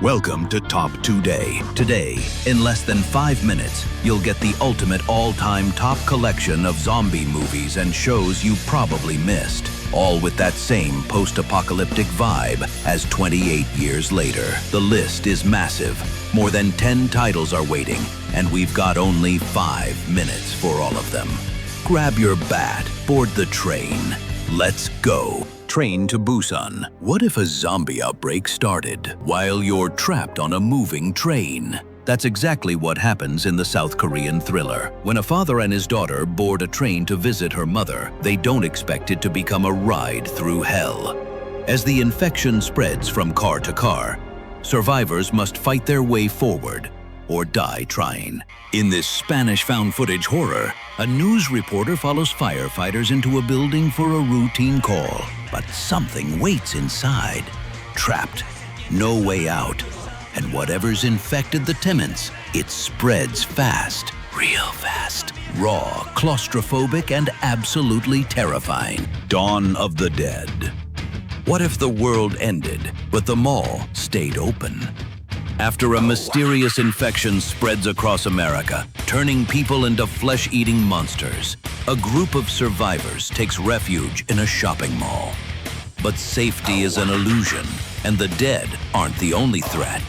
Welcome to Top2DAY. Today, in less than 5 minutes, you'll get the ultimate all-time top collection of zombie movies and shows you probably missed, all with that same post-apocalyptic vibe as 28 years later. The list is massive. More than 10 titles are waiting, and we've got only 5 minutes for all of them. Grab your bat, board the train. Let's go. Train to Busan. What if a zombie outbreak started while you're trapped on a moving train? That's exactly what happens in the South Korean thriller. When a father and his daughter board a train to visit her mother, they don't expect it to become a ride through hell. As the infection spreads from car to car, survivors must fight their way forward or die trying. In this Spanish found-footage horror, a news reporter follows firefighters into a building for a routine call. But something waits inside. Trapped, no way out. And whatever's infected the tenants, it spreads fast, real fast. Raw, claustrophobic, and absolutely terrifying. Dawn of the Dead. What if the world ended, but the mall stayed open? After a mysterious infection spreads across America, turning people into flesh-eating monsters, a group of survivors takes refuge in a shopping mall. But safety is an illusion, and the dead aren't the only threat.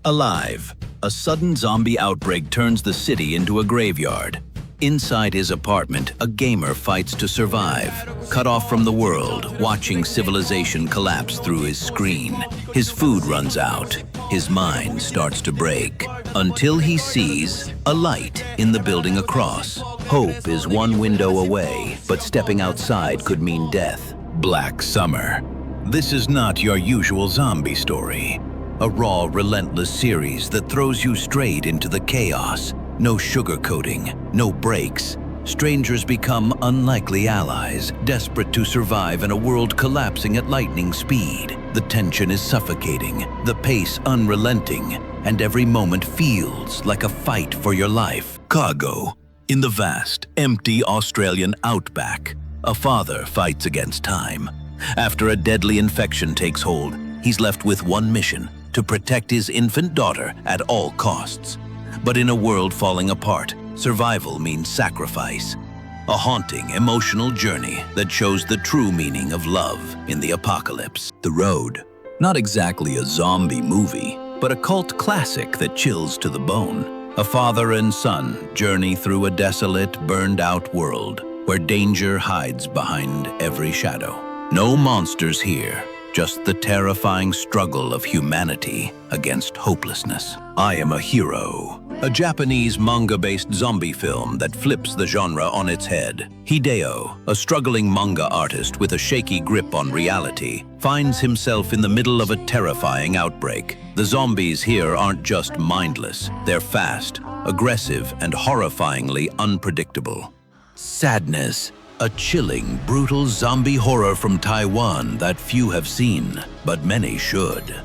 Alive, a sudden zombie outbreak turns the city into a graveyard. Inside his apartment, a gamer fights to survive, cut off from the world, watching civilization collapse through his screen. His food runs out. His mind starts to break, until he sees a light in the building across. Hope is one window away, but stepping outside could mean death. Black Summer. This is not your usual zombie story. A raw, relentless series that throws you straight into the chaos. No sugarcoating, no breaks. Strangers become unlikely allies, desperate to survive in a world collapsing at lightning speed. The tension is suffocating, the pace unrelenting, and every moment feels like a fight for your life. Cargo. In the vast, empty Australian outback, a father fights against time. After a deadly infection takes hold, he's left with one mission: to protect his infant daughter at all costs. But in a world falling apart, survival means sacrifice. A haunting, emotional journey that shows the true meaning of love in the apocalypse. The Road. Not exactly a zombie movie, but a cult classic that chills to the bone. A father and son journey through a desolate, burned-out world where danger hides behind every shadow. No monsters here, just the terrifying struggle of humanity against hopelessness. I Am a Hero. A Japanese manga-based zombie film that flips the genre on its head. Hideo, a struggling manga artist with a shaky grip on reality, finds himself in the middle of a terrifying outbreak. The zombies here aren't just mindless, they're fast, aggressive, and horrifyingly unpredictable. Sadness. A chilling, brutal zombie horror from Taiwan that few have seen, but many should.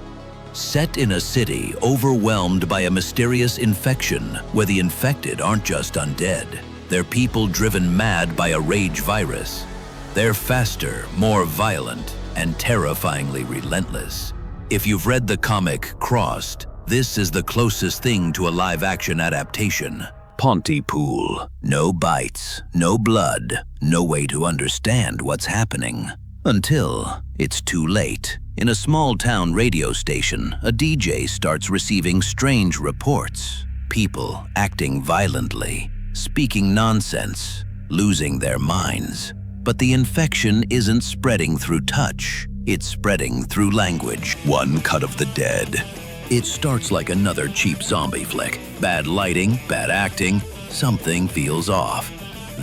Set in a city overwhelmed by a mysterious infection where the infected aren't just undead. They're people driven mad by a rage virus. They're faster, more violent, and terrifyingly relentless. If you've read the comic Crossed, this is the closest thing to a live-action adaptation. Pontypool. No bites, no blood, no way to understand what's happening. Until it's too late. In a small-town radio station, a DJ starts receiving strange reports. People acting violently, speaking nonsense, losing their minds. But the infection isn't spreading through touch. It's spreading through language. One Cut of the Dead. It starts like another cheap zombie flick. Bad lighting, bad acting, something feels off.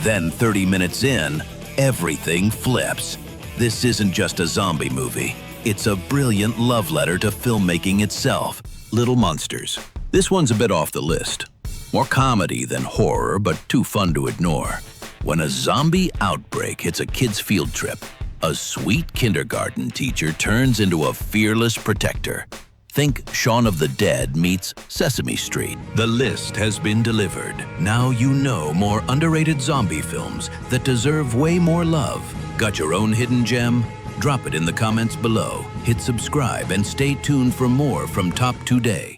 Then 30 minutes in, everything flips. This isn't just a zombie movie. It's a brilliant love letter to filmmaking itself. Little Monsters. This one's a bit off the list. More comedy than horror, but too fun to ignore. When a zombie outbreak hits a kid's field trip, a sweet kindergarten teacher turns into a fearless protector. Think Shaun of the Dead meets Sesame Street. The list has been delivered. Now you know more underrated zombie films that deserve way more love. Got your own hidden gem? Drop it in the comments below. Hit subscribe and stay tuned for more from Top 2 Day.